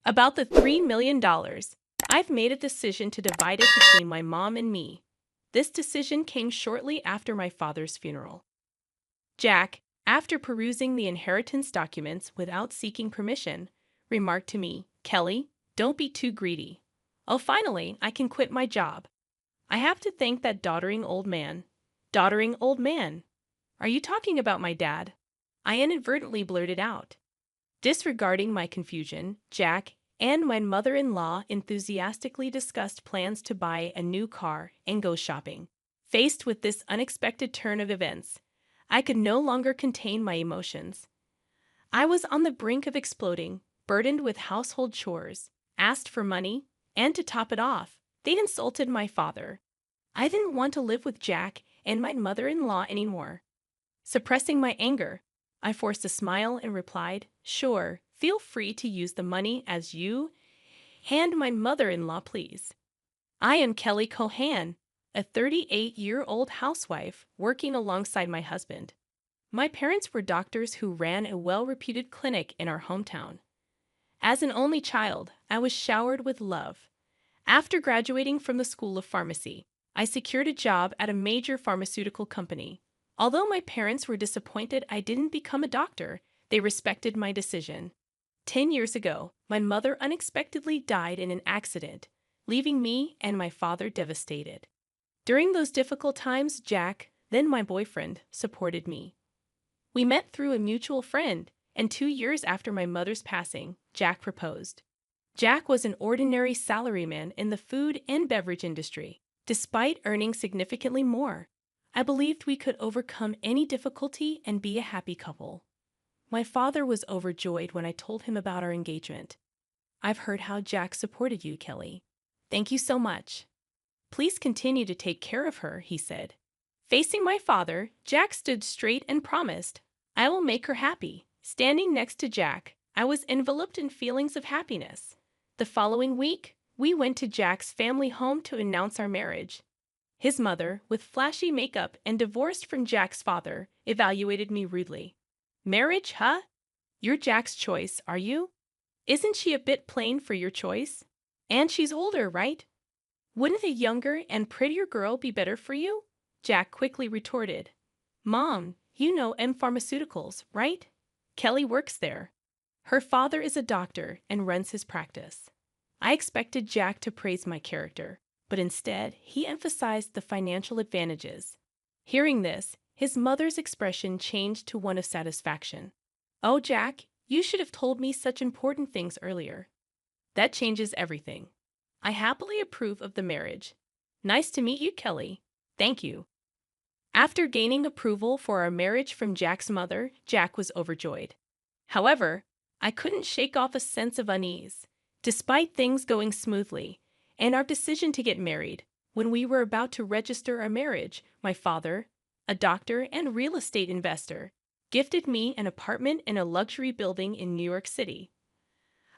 About the $3 million, I've made a decision to divide it between my mom and me. This decision came shortly after my father's funeral. Jack, after perusing the inheritance documents without seeking permission, remarked to me, "Kelly, don't be too greedy. Oh, finally, I can quit my job. I have to thank that doddering old man." Doddering old man? Are you talking about my dad? I inadvertently blurted out. Disregarding my confusion, Jack and my mother-in-law enthusiastically discussed plans to buy a new car and go shopping. Faced with this unexpected turn of events, I could no longer contain my emotions. I was on the brink of exploding, burdened with household chores, asked for money, and to top it off, they'd insulted my father. I didn't want to live with Jack and my mother-in-law anymore. Suppressing my anger, I forced a smile and replied, "Sure, feel free to use the money as you and my mother-in-law please. I am Kelly Cohan, a 38-year-old housewife working alongside my husband. My parents were doctors who ran a well-reputed clinic in our hometown. As an only child, I was showered with love. After graduating from the School of Pharmacy, I secured a job at a major pharmaceutical company. Although my parents were disappointed I didn't become a doctor, they respected my decision. 10 years ago, my mother unexpectedly died in an accident, leaving me and my father devastated. During those difficult times, Jack, then my boyfriend, supported me. We met through a mutual friend, and 2 years after my mother's passing, Jack proposed. Jack was an ordinary salaryman in the food and beverage industry. Despite earning significantly more, I believed we could overcome any difficulty and be a happy couple. My father was overjoyed when I told him about our engagement. "I've heard how Jack supported you, Kelly. Thank you so much. Please continue to take care of her," he said. Facing my father, Jack stood straight and promised, "I will make her happy." Standing next to Jack, I was enveloped in feelings of happiness. The following week, we went to Jack's family home to announce our marriage. His mother, with flashy makeup and divorced from Jack's father, evaluated me rudely. "Marriage, huh? You're Jack's choice, are you? Isn't she a bit plain for your choice? And she's older, right? Wouldn't a younger and prettier girl be better for you?" Jack quickly retorted, "Mom, you know M Pharmaceuticals, right? Kelly works there. Her father is a doctor and runs his practice." I expected Jack to praise my character, but instead, he emphasized the financial advantages. Hearing this, his mother's expression changed to one of satisfaction. "Oh, Jack, you should have told me such important things earlier. That changes everything. I happily approve of the marriage. Nice to meet you, Kelly. Thank you." After gaining approval for our marriage from Jack's mother, Jack was overjoyed. However, I couldn't shake off a sense of unease. Despite things going smoothly, and our decision to get married, when we were about to register our marriage, my father, a doctor and real estate investor, gifted me an apartment in a luxury building in New York City.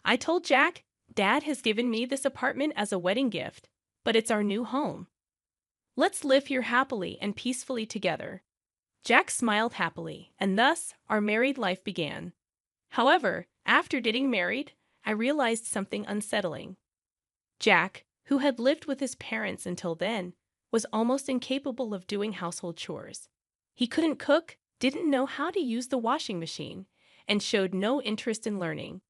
I told Jack, "Dad has given me this apartment as a wedding gift, but it's our new home. Let's live here happily and peacefully together." Jack smiled happily, and thus our married life began. However, after getting married, I realized something unsettling. Jack, who had lived with his parents until then, was almost incapable of doing household chores. He couldn't cook, didn't know how to use the washing machine, and showed no interest in learning.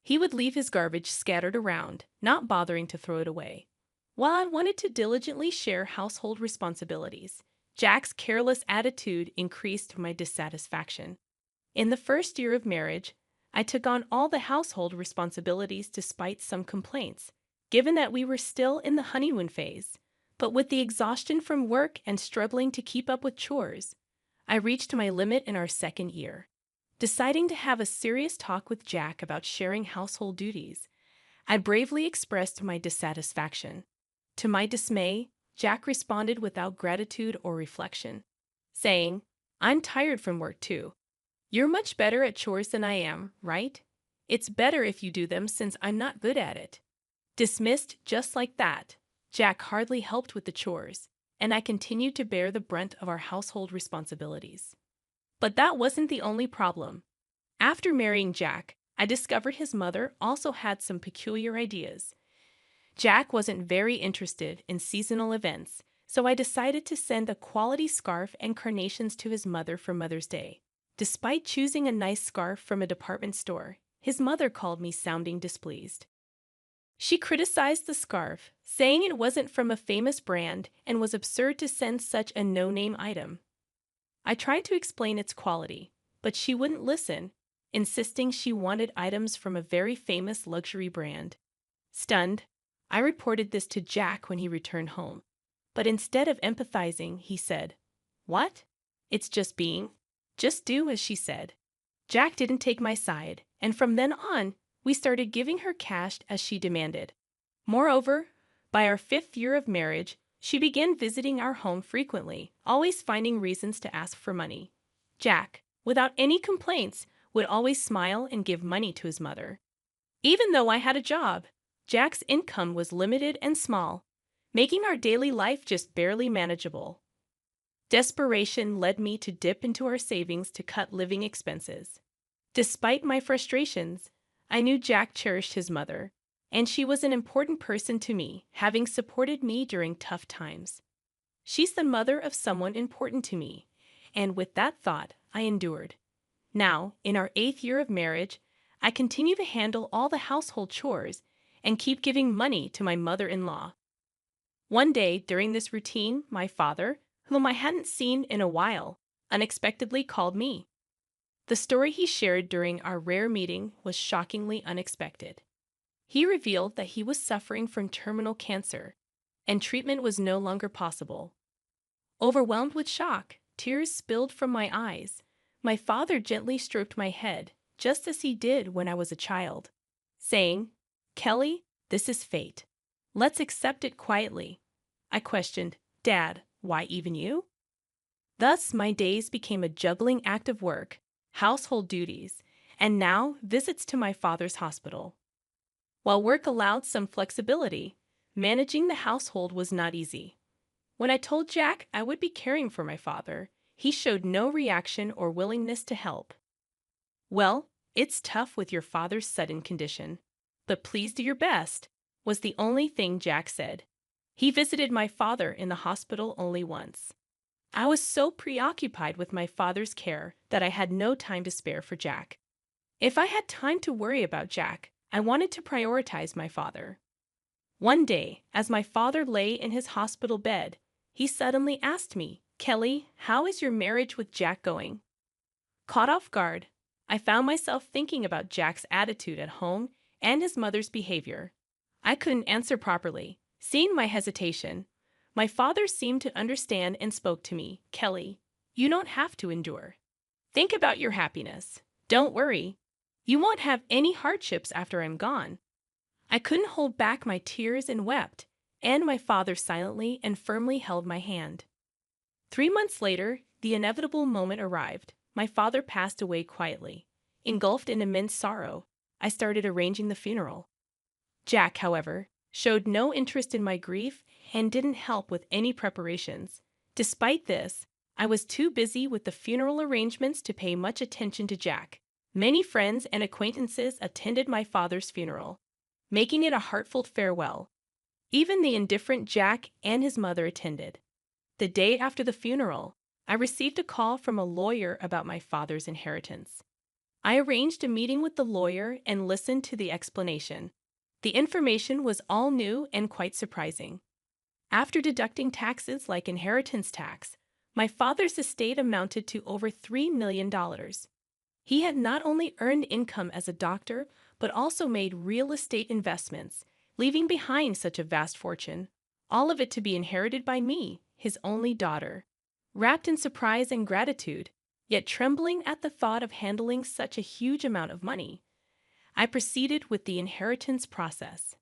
He would leave his garbage scattered around, not bothering to throw it away. While I wanted to diligently share household responsibilities, Jack's careless attitude increased my dissatisfaction. In the first year of marriage, I took on all the household responsibilities despite some complaints, given that we were still in the honeymoon phase. But with the exhaustion from work and struggling to keep up with chores, I reached my limit in our second year. Deciding to have a serious talk with Jack about sharing household duties, I bravely expressed my dissatisfaction. To my dismay, Jack responded without gratitude or reflection, saying, "I'm tired from work too. You're much better at chores than I am, right? It's better if you do them since I'm not good at it." Dismissed just like that, Jack hardly helped with the chores, and I continued to bear the brunt of our household responsibilities. But that wasn't the only problem. After marrying Jack, I discovered his mother also had some peculiar ideas. Jack wasn't very interested in seasonal events, so I decided to send a quality scarf and carnations to his mother for Mother's Day. Despite choosing a nice scarf from a department store, his mother called me sounding displeased. She criticized the scarf, saying it wasn't from a famous brand and was absurd to send such a no-name item. I tried to explain its quality, but she wouldn't listen, insisting she wanted items from a very famous luxury brand. Stunned, I reported this to Jack when he returned home. But instead of empathizing, he said, "What? It's just do as she said." Jack didn't take my side, and from then on, we started giving her cash as she demanded. Moreover, by our 5th year of marriage, she began visiting our home frequently, always finding reasons to ask for money. Jack, without any complaints, would always smile and give money to his mother. Even though I had a job, Jack's income was limited and small, making our daily life just barely manageable. Desperation led me to dip into our savings to cut living expenses. Despite my frustrations, I knew Jack cherished his mother, and she was an important person to me, having supported me during tough times. She's the mother of someone important to me, and with that thought, I endured. Now, in our 8th year of marriage, I continue to handle all the household chores and keep giving money to my mother-in-law. One day during this routine, my father, whom I hadn't seen in a while, unexpectedly called me. The story he shared during our rare meeting was shockingly unexpected. He revealed that he was suffering from terminal cancer, and treatment was no longer possible. Overwhelmed with shock, tears spilled from my eyes. My father gently stroked my head, just as he did when I was a child, saying, "Kelly, this is fate. Let's accept it quietly." I questioned, "Dad, why even you?" Thus, my days became a juggling act of work, household duties, and now visits to my father's hospital. While work allowed some flexibility, managing the household was not easy. When I told Jack I would be caring for my father, he showed no reaction or willingness to help. "Well, it's tough with your father's sudden condition, but please do your best," was the only thing Jack said. He visited my father in the hospital only once. I was so preoccupied with my father's care that I had no time to spare for Jack. If I had time to worry about Jack, I wanted to prioritize my father. One day, as my father lay in his hospital bed, he suddenly asked me, "Kelly, how is your marriage with Jack going?" Caught off guard, I found myself thinking about Jack's attitude at home and his mother's behavior. I couldn't answer properly. Seeing my hesitation, my father seemed to understand and spoke to me, "Kelly, you don't have to endure. Think about your happiness. Don't worry. You won't have any hardships after I'm gone." I couldn't hold back my tears and wept, and my father silently and firmly held my hand. 3 months later, the inevitable moment arrived. My father passed away quietly. Engulfed in immense sorrow, I started arranging the funeral. Jack, however, showed no interest in my grief and didn't help with any preparations. Despite this, I was too busy with the funeral arrangements to pay much attention to Jack. Many friends and acquaintances attended my father's funeral, making it a heartfelt farewell. Even the indifferent Jack and his mother attended. The day after the funeral, I received a call from a lawyer about my father's inheritance. I arranged a meeting with the lawyer and listened to the explanation. The information was all new and quite surprising. After deducting taxes like inheritance tax, my father's estate amounted to over $3 million. He had not only earned income as a doctor, but also made real estate investments, leaving behind such a vast fortune, all of it to be inherited by me, his only daughter. Wrapped in surprise and gratitude, yet trembling at the thought of handling such a huge amount of money, I proceeded with the inheritance process.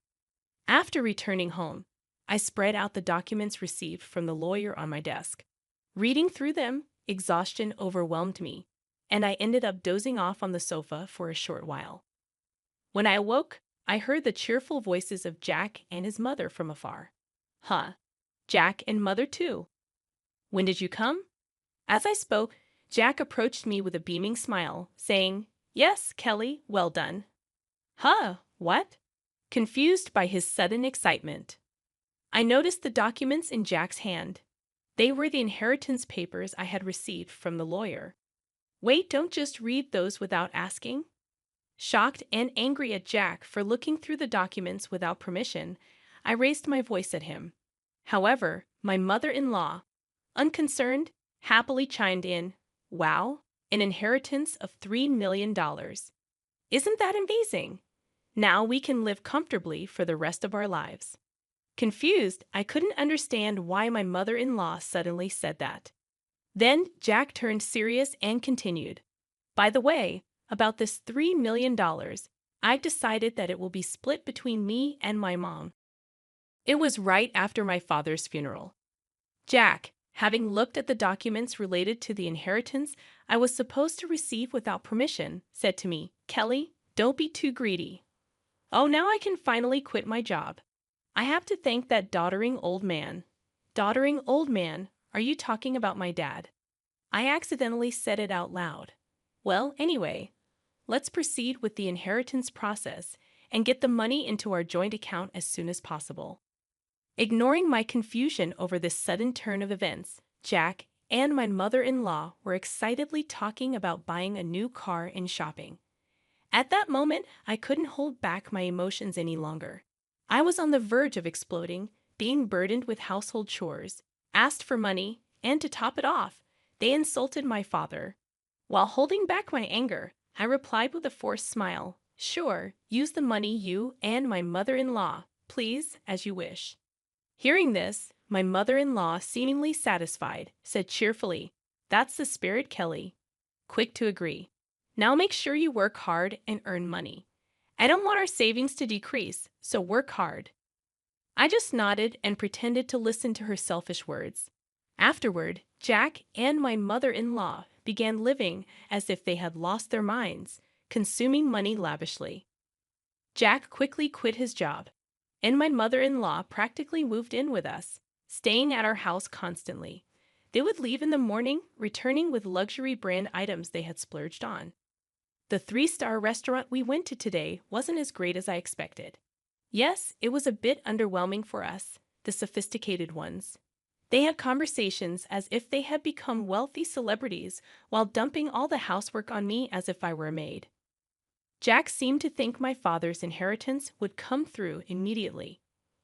After returning home, I spread out the documents received from the lawyer on my desk. Reading through them, exhaustion overwhelmed me, and I ended up dozing off on the sofa for a short while. When I awoke, I heard the cheerful voices of Jack and his mother from afar. "Huh, Jack and mother too. When did you come?" As I spoke, Jack approached me with a beaming smile, saying, "Yes, Kelly, well done. Huh, what? Confused by his sudden excitement. I noticed the documents in Jack's hand. They were the inheritance papers I had received from the lawyer. Wait, don't just read those without asking. Shocked and angry at Jack for looking through the documents without permission, I raised my voice at him. However, my mother-in-law, unconcerned, happily chimed in, "Wow, an inheritance of $3 million. Isn't that amazing? Now we can live comfortably for the rest of our lives." Confused, I couldn't understand why my mother-in-law suddenly said that. Then Jack turned serious and continued, "By the way, about this $3 million, I've decided that it will be split between me and my mom." It was right after my father's funeral. Jack, having looked at the documents related to the inheritance I was supposed to receive without permission, said to me, "Kelly, don't be too greedy." Oh, now I can finally quit my job. I have to thank that doddering old man. Doddering old man, are you talking about my dad? I accidentally said it out loud. Well, anyway, let's proceed with the inheritance process and get the money into our joint account as soon as possible. Ignoring my confusion over this sudden turn of events, Jack and my mother-in-law were excitedly talking about buying a new car and shopping. At that moment, I couldn't hold back my emotions any longer. I was on the verge of exploding, being burdened with household chores, asked for money, and to top it off, they insulted my father. While holding back my anger, I replied with a forced smile, "Sure, use the money you and my mother-in-law, please, as you wish." Hearing this, my mother-in-law, seemingly satisfied, said cheerfully, "That's the spirit, Kelly." Quick to agree. "Now make sure you work hard and earn money. I don't want our savings to decrease, so work hard." I just nodded and pretended to listen to her selfish words. Afterward, Jack and my mother-in-law began living as if they had lost their minds, consuming money lavishly. Jack quickly quit his job, and my mother-in-law practically moved in with us, staying at our house constantly. They would leave in the morning, returning with luxury brand items they had splurged on. The 3-star restaurant we went to today wasn't as great as I expected. Yes, it was a bit underwhelming for us, the sophisticated ones. They had conversations as if they had become wealthy celebrities while dumping all the housework on me as if I were a maid. Jack seemed to think my father's inheritance would come through immediately.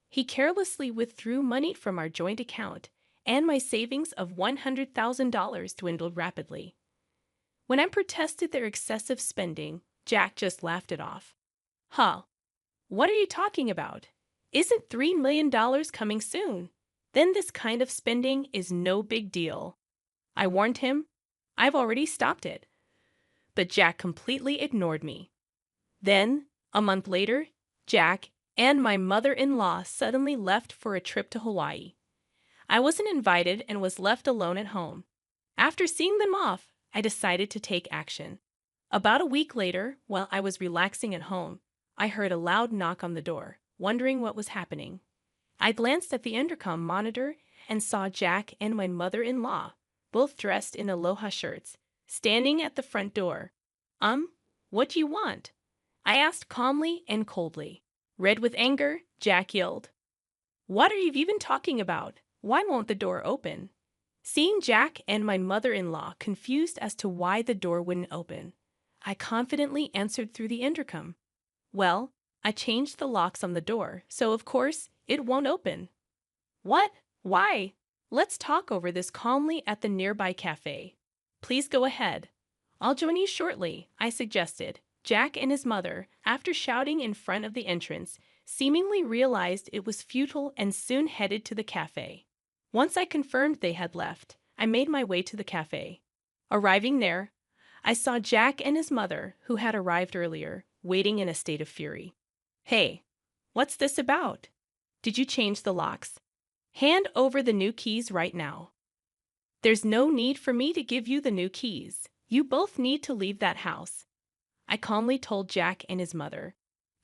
He carelessly withdrew money from our joint account, and my savings of $100,000 dwindled rapidly. When I protested their excessive spending, Jack just laughed it off. "Huh, what are you talking about? Isn't $3 million coming soon? Then this kind of spending is no big deal." I warned him, "I've already stopped it." But Jack completely ignored me. Then, a month later, Jack and my mother-in-law suddenly left for a trip to Hawaii. I wasn't invited and was left alone at home. After seeing them off, I decided to take action. About a week later, while I was relaxing at home, I heard a loud knock on the door, wondering what was happening. I glanced at the intercom monitor and saw Jack and my mother-in-law, both dressed in aloha shirts, standing at the front door. What do you want?" I asked calmly and coldly. Red with anger, Jack yelled, "What are you even talking about? Why won't the door open?" Seeing Jack and my mother-in-law confused as to why the door wouldn't open, I confidently answered through the intercom, "Well, I changed the locks on the door, so of course it won't open." "What? Why? Let's talk over this calmly at the nearby cafe." "Please go ahead. I'll join you shortly," I suggested. Jack and his mother, after shouting in front of the entrance, seemingly realized it was futile and soon headed to the cafe. Once I confirmed they had left, I made my way to the cafe. Arriving there, I saw Jack and his mother, who had arrived earlier, waiting in a state of fury. "Hey, what's this about? Did you change the locks? Hand over the new keys right now." "There's no need for me to give you the new keys. You both need to leave that house," I calmly told Jack and his mother.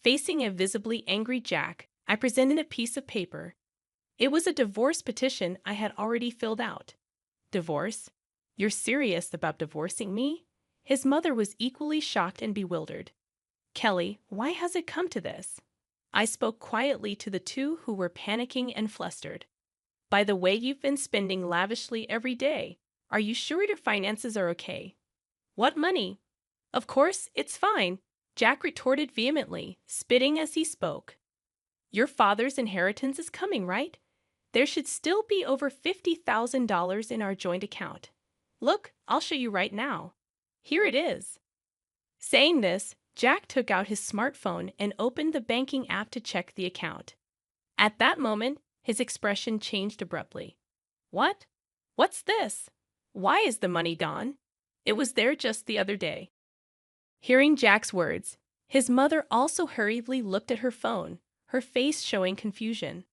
Facing a visibly angry Jack, I presented a piece of paper. It was a divorce petition I had already filled out. "Divorce? You're serious about divorcing me?" His mother was equally shocked and bewildered. Kelly, why has it come to this? I spoke quietly to the two who were panicking and flustered. By the way, you've been spending lavishly every day. Are you sure your finances are okay? What money? Of course, it's fine, Jack retorted vehemently, spitting as he spoke. Your father's inheritance is coming, right? There should still be over $50,000 in our joint account. Look, I'll show you right now. Here it is. Saying this, Jack took out his smartphone and opened the banking app to check the account. At that moment, his expression changed abruptly. What? What's this? Why is the money gone? It was there just the other day. Hearing Jack's words, his mother also hurriedly looked at her phone, her face showing confusion.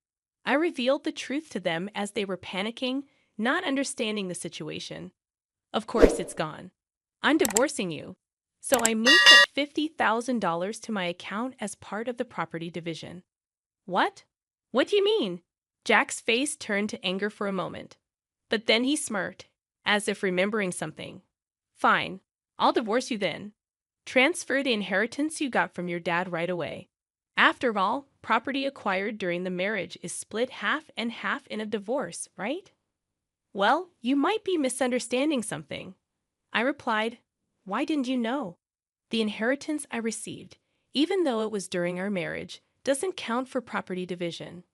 I revealed the truth to them as they were panicking, not understanding the situation. Of course it's gone. I'm divorcing you. So I moved that $50,000 to my account as part of the property division. What? What do you mean? Jack's face turned to anger for a moment. But then he smirked, as if remembering something. Fine, I'll divorce you then. Transfer the inheritance you got from your dad right away. After all, property acquired during the marriage is split half and half in a divorce, right? Well, you might be misunderstanding something. I replied, why didn't you know? The inheritance I received, even though it was during our marriage, doesn't count for property division.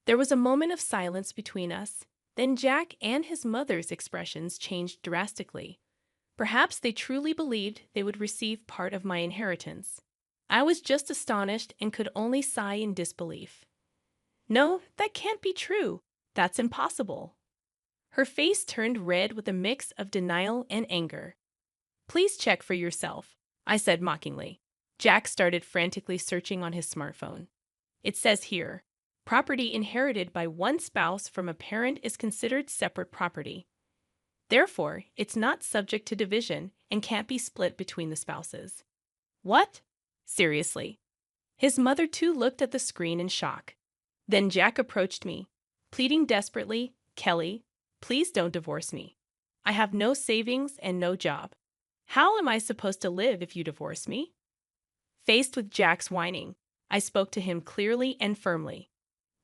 There was a moment of silence between us. Then Jack and his mother's expressions changed drastically. Perhaps they truly believed they would receive part of my inheritance. I was just astonished and could only sigh in disbelief. No, that can't be true. That's impossible. Her face turned red with a mix of denial and anger. Please check for yourself, I said mockingly. Jack started frantically searching on his smartphone. It says here, property inherited by one spouse from a parent is considered separate property. Therefore, it's not subject to division and can't be split between the spouses. What? Seriously? His mother too looked at the screen in shock. Then Jack approached me, pleading desperately, Kelly, please don't divorce me. I have no savings and no job. How am I supposed to live if you divorce me? Faced with Jack's whining, I spoke to him clearly and firmly.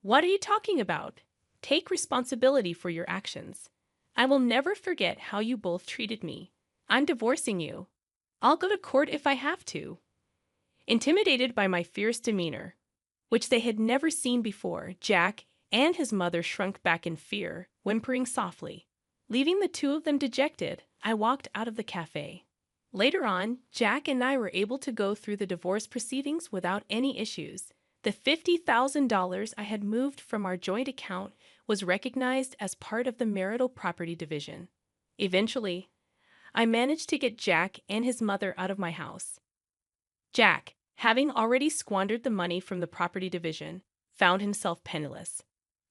What are you talking about? Take responsibility for your actions. I will never forget how you both treated me. I'm divorcing you. I'll go to court if I have to. Intimidated by my fierce demeanor, which they had never seen before, Jack and his mother shrunk back in fear, whimpering softly. Leaving the two of them dejected, I walked out of the cafe. Later on, Jack and I were able to go through the divorce proceedings without any issues. The $50,000 I had moved from our joint account was recognized as part of the marital property division. Eventually, I managed to get Jack and his mother out of my house. Jack, having already squandered the money from the property division, found himself penniless.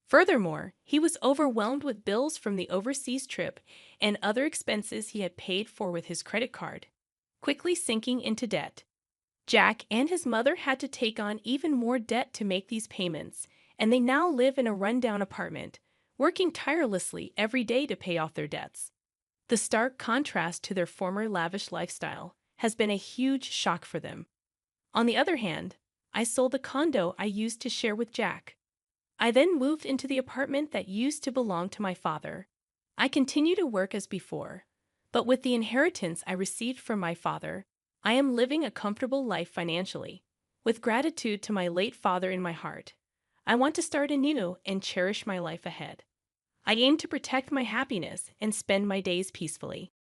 Furthermore, he was overwhelmed with bills from the overseas trip and other expenses he had paid for with his credit card, quickly sinking into debt. Jack and his mother had to take on even more debt to make these payments, and they now live in a rundown apartment, working tirelessly every day to pay off their debts. The stark contrast to their former lavish lifestyle has been a huge shock for them. On the other hand, I sold the condo I used to share with Jack. I then moved into the apartment that used to belong to my father. I continue to work as before, but with the inheritance I received from my father, I am living a comfortable life financially. With gratitude to my late father in my heart, I want to start anew and cherish my life ahead. I aim to protect my happiness and spend my days peacefully.